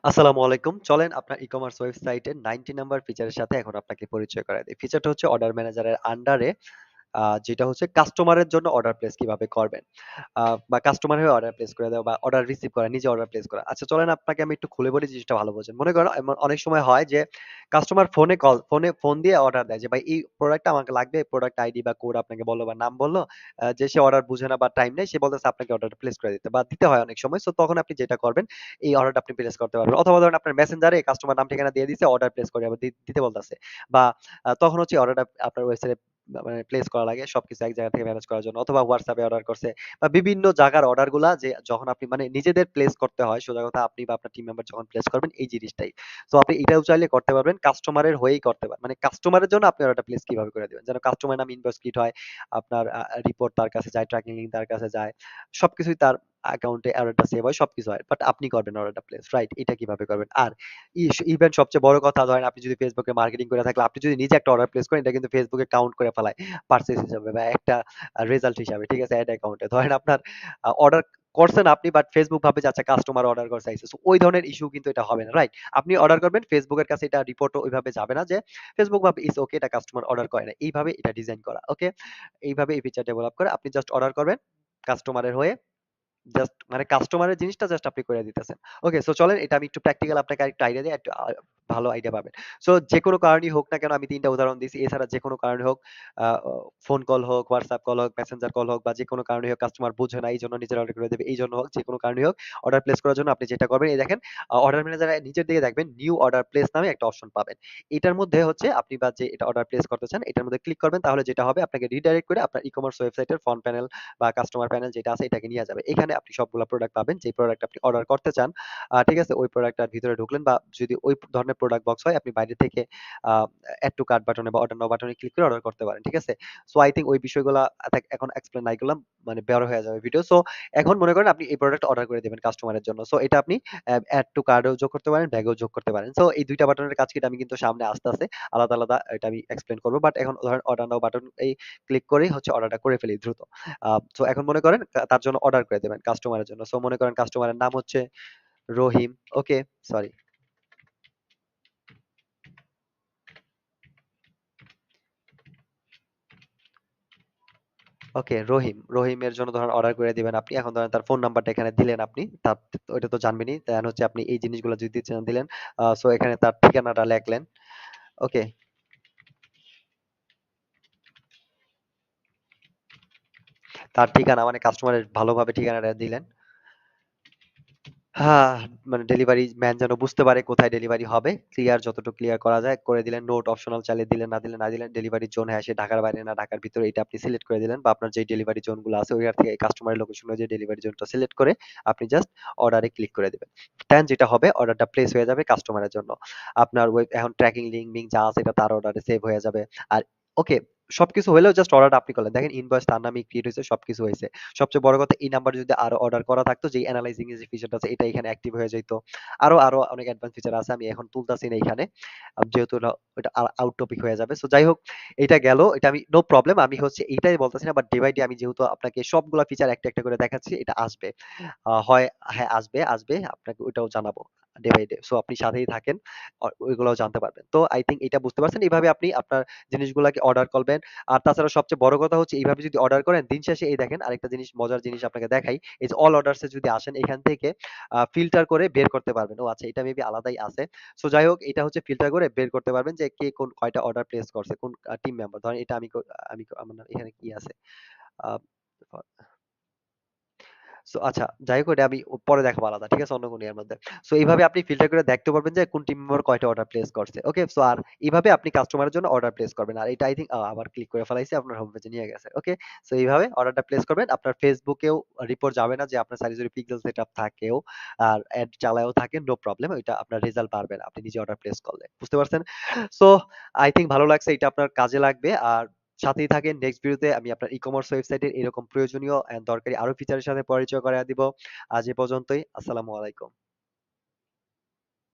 আসসালামু আলাইকুম। চলেন আপনার ই-কমার্স ওয়েবসাইটের 90 নাম্বার ফিচারের সাথে এখন আপনাকে পরিচয় করায় দেই। ফিচারটা হচ্ছে অর্ডার ম্যানেজারের আন্ডারে যেটা হচ্ছে কাস্টমারের জন্য অর্ডার প্লেস কিভাবে করবেন। আ বা কাস্টমার হয়ে অর্ডার প্লেস করে দেওয়া বা অর্ডার রিসিভ করা, নিজে অর্ডার প্লেস করা। আচ্ছা চলেন আপনাকে আমি একটু খুলে বলি জিনিসটা ভালো বোঝেন। মনে করেন অনেক সময় হয় যে কাস্টমার ফোন দিয়ে অর্ডার দেয় যে, "ভাই এই প্রোডাক্টটা আমাকে লাগবে।" প্রোডাক্ট আইডি বা কোড আপনাকে বলল বা নাম বলল। যে সে অর্ডার বুঝে না বা টাইম নেই, সে বলতেছে আপনাকে অর্ডারটা প্লেস করে দিতে বা দিতে হয় অনেক সময়। সো তখন আপনি যেটা করবেন, এই অর্ডারটা আপনি প্লেস করতে পারবেন। অথবা ধরেন আপনার মেসেঞ্জারে কাস্টমার নাম ঠিকানা দিয়ে দিছে, অর্ডার প্লেস করে আবার দিতে বলতেছে। বা তখন হচ্ছে অর্ডারটা আপনার ওয়েবসাইটে মানে প্লেস করা লাগে সবকিছু এক জায়গা থেকে ম্যানেজ করার জন্য। অথবা WhatsApp এ অর্ডার করছে বা বিভিন্ন জায়গার অর্ডারগুলা যে যখন আপনি মানে নিজেদের প্লেস করতে হয়, সোজা কথা আপনি বা আপনার টিম মেম্বার যখন প্লেস করবেন এই জিনিসটাই। সো আপনি এটাও চাইলে করতে পারবেন, কাস্টমারের হয়েই করতে পারেন। মানে কাস্টমারের জন্য আপনি অর্ডারটা প্লেস কিভাবে করে দিবেন। যেন কাস্টমারের নাম ইনভয়েস ক্রিয়েট হয়, আপনার রিপোর্ট তার কাছে যায়, ট্র্যাকিং লিঙ্ক তার কাছে যায়। সবকিছুই তার অ্যাকাউন্টে অর্ডারটা সেভ হয়, সবকিছু হয়। বাট আপনি করবেন অর্ডারটা প্লেস, রাইট? এটা কিভাবে করবেন? আর ইভেন সবচেয়ে বড় কথা ধরেন আপনি যদি Facebook এ মার্কেটিং করে থাকলে আপনি যদি নিজে একটা অর্ডার প্লেস করেন এটা কিন্তু Facebook এ কাউন্ট করে ফেলায় পারচেজ হিসাবে বা একটা রেজাল্ট হিসাবে। ঠিক আছে? এড অ্যাকাউন্টে। ধরেন আপনার অর্ডার করছেন আপনি বাট Facebook ভাবে যে আচ্ছা কাস্টমার অর্ডার করছে আইছে। সো ওই ধরনের ইস্যু কিন্তু এটা হবে না, রাইট? আপনি অর্ডার করবেন Facebook এর কাছে এটা রিপোর্টও ওইভাবে যাবে না যে Facebook ভাবে ইটস ওকে এটা কাস্টমার অর্ডার করে নাই। এইভাবে এটা ডিজাইন করা। ওকে? এইভাবে এই ফিচার ডেভেলপ করে আপনি জাস্ট অর্ডার করবেন কাস্টমারের হয়ে জাস্ট মানে কাস্টমারের জিনিসটা জাস্ট আপনি করে দিতেছেন। ওকে সো চলেন এটা আমি একটু প্র্যাকটিক্যাল আপনাকে আরেকটু আইডিয়া দেই। একটু ভালো আইডিয়া পাবেন। সো যেকোনো কারণেই হোক না কেন আমি ৩ টা উদাহরণ দিয়েছি। এছাড়া যেকোনো কারণে হোক আ অ ফোন কল হোক, WhatsApp কল হোক, মেসেঞ্জার কল হোক বা যেকোনো কারণে হোক কাস্টমার বুঝে না এইজন্য নিজের অর্ডার করে দেবে। এইজন্য হোক যেকোনো কারণেই হোক অর্ডার প্লেস করার জন্য আপনি যেটা করবেন এই দেখেন অর্ডার ম্যানেজারে নিচের দিকে দেখবেন নিউ অর্ডার প্লেস নামে একটা অপশন পাবেন। এটার মধ্যে হচ্ছে আপনি বা যে এটা অর্ডার প্লেস করতে চান এটার মধ্যে ক্লিক করবেন তাহলে যেটা হবে আপনাকে রিডাইরেক্ট করে আপনার ই-কমার্স ওয়েবসাইটের ফ্রন্ট প্যানেল বা কাস্টমার প্যানেল যেটা আছে এটাকে নিয়ে যাবে। এখানে আপনি সবগুলা প্রোডাক্ট পাবেন যে প্রোডাক্ট আপনি অর্ডার করতে চান। ঠিক আছে? ওই প্রোডাক্টটার ভিতরে ঢুকলেন বা যদি ওই ধরনের প্রোডাক্ট বক্স হয় আপনি বাইরে থেকে আ এড টু কার্ট বাটনে বা অর্ডার নাও বাটনে ক্লিক করে অর্ডার করতে পারেন। ঠিক আছে? সো আই থিংক ওই বিষয়গুলা এখন এক্সপ্লেইন নাই করলাম মানে বড় হয়ে যাবে ভিডিও। সো এখন মনে করেন আপনি এই প্রোডাক্ট অর্ডার করে দিবেন কাস্টমারের জন্য। সো এটা আপনি এড টু কার্টেও যোগ করতে পারেন, ব্যাগেও যোগ করতে পারেন। সো এই ২ টা বাটনের কাজ কিন্তু আমি কিন্তু সামনে আস্তে আলাদা, আলাদা এটা আমি এক্সপ্লেইন করব। বাট এখন ধরেন অর্ডার নাও বাটন এই ক্লিক করেই হচ্ছে অর্ডারটা করে ফেলি দ্রুত। সো এখন মনে করেন তার জন্য অর্ডার করে দিবেন কাস্টমারের জন্য। সো মনে করেন কাস্টমারের নাম হচ্ছে রহিম। ওকে, সরি। ওকে, রহিম। রহিমের জন্য ধরেন অর্ডার করে দিবেন আপনি। এখন ধরেন তার ফোন নাম্বারটা এখানে দিলেন আপনি। তার ওইটা তো জানবেনই। দেন হচ্ছে আপনি এই জিনিসগুলো যদি দিতে চান দিলেন। সো এখানে তার ঠিকানাটা লেখলেন। ওকে, তার ঠিকানা মানে কাস্টমারের ভালোভাবে ঠিকানাটা দিলেন। হ্যাঁ, মানে ডেলিভারি ম্যান যেন বুঝতে পারে কোথায় ডেলিভারি হবে। যতটুকু ক্লিয়ার করা যায় করে দিলেন। নোট অপশনাল চাইলে দিলেন, না দিলেন। ডেলিভারি জোন হ্যাঁ, সে ঢাকার বাইরে না ঢাকার ভিতরে এটা আপনি সিলেক্ট করে দিলেন বা আপনার যে ডেলিভারি জোন গুলো আছে ওইখান থেকে কাস্টমারের লোকেশন অনুযায়ী ডেলিভারি জোনটা সিলেক্ট করে আপনি জাস্ট অর্ডারে ক্লিক করে দিবেন। দেন যেটা হবে অর্ডারটা প্লেস হয়ে যাবে কাস্টমারের জন্য। আপনার এখন ট্র্যাকিং লিঙ্ক যা আছে এটা তার অর্ডারে সেভ হয়ে যাবে। আর ওকে, সবকিছু হইলেও জাস্ট অর্ডারটা আপনি করলেন। দেখেন ইনভয়েস তার নামেই ক্রিয়েট হইছে, সবকিছু হইছে। সবচেয়ে বড় কথা এই নাম্বারে যদি আরো অর্ডার করা থাকতো যে এনালাইজিং এর যে ফিচারটা আছে এটা এখানে অ্যাক্টিভ হয়ে যাইত। আরো অনেক অ্যাডভান্স ফিচার আছে আমি এখন তুলতাছি না এখানে। যেহেতু এটা আউট টপিক হয়ে যাবে। সো যাই হোক এটা গেল। এটা আমি নো প্রবলেম। আমি হচ্ছে এইটাই বলতেছি না বাট ডে বাই ডে আমি যেহেতু আপনাকে সবগুলা ফিচার একটা করে দেখাচ্ছি এটা আসবে। হয় হ্যাঁ, আসবে। আপনাকে ওইটাও জানাবো ডে বাই ডে। সো আপনি সাথেই থাকেন। ওইগুলাও জানতে পারবেন। তো আই থিংক এটা বুঝতে পারছেন। এভাবে আপনি আপনার জিনিসগুলাকে অর্ডার করবেন। আর তাছাড়া সবচেয়ে বড় কথা হচ্ছে এইভাবে যদি অর্ডার করেন দিন শেষে এই দেখেন আরেকটা জিনিস মজার জিনিস আপনাকে দেখাই। এই যে অল অর্ডারস এ যদি আসেন এখান থেকে ফিল্টার করে বের করতে পারবেন। ও আচ্ছা এটা মেবি আলাদাই আছে। সো যাই হোক এটা হচ্ছে ফিল্টার করে বের করতে পারবেন যে কে কয়টা অর্ডার প্লেস করছে। কোন টিম মেম্বার। ধরেন এটা আমার এখানে কি আছে? আ সো আচ্ছা, যাই হোক ওইটা আমি পরে দেখাবো আলাদা। ঠিক আছে? অন্য কোনো ইয়ের মধ্যে। সো এইভাবে আপনি ফিল্টার করে দেখতে পারবেন যে কোন টিম মেম্বার কয়টা অর্ডার প্লেস করছে। ওকে? সো আর এভাবে আপনি কাস্টমারের জন্য অর্ডার প্লেস করবেন। আর এটা আই থিংক আবার ক্লিক করে ফেলাইছি আপনার হোম পেজে নিয়ে গেছে। ওকে? সো এইভাবে অর্ডারটা প্লেস করবেন। আপনার Facebook এও রিপোর্ট যাবে না যে আপনার সার্জারি পিক্সেল সেটআপ থাকেও আর এড চালায়ও থাকেন নো প্রবলেম। ওইটা আপনার রেজাল্ট বাড়বে না। আপনি নিজে অর্ডার প্লেস করলে। বুঝতে পারছেন? সো আই থিংক ভালো লাগছে। এটা আপনার কাজে লাগবে। আর সাথেই থাকেন। নেক্সট ভিডিওতে আমি আপনার ই-কমার্স ওয়েবসাইটের এরকম প্রয়োজনীয় দরকারি আরো ফিচারের সাথে পরিচয় করায় দিব। আজ এ পর্যন্তই। আসসালামু আলাইকুম।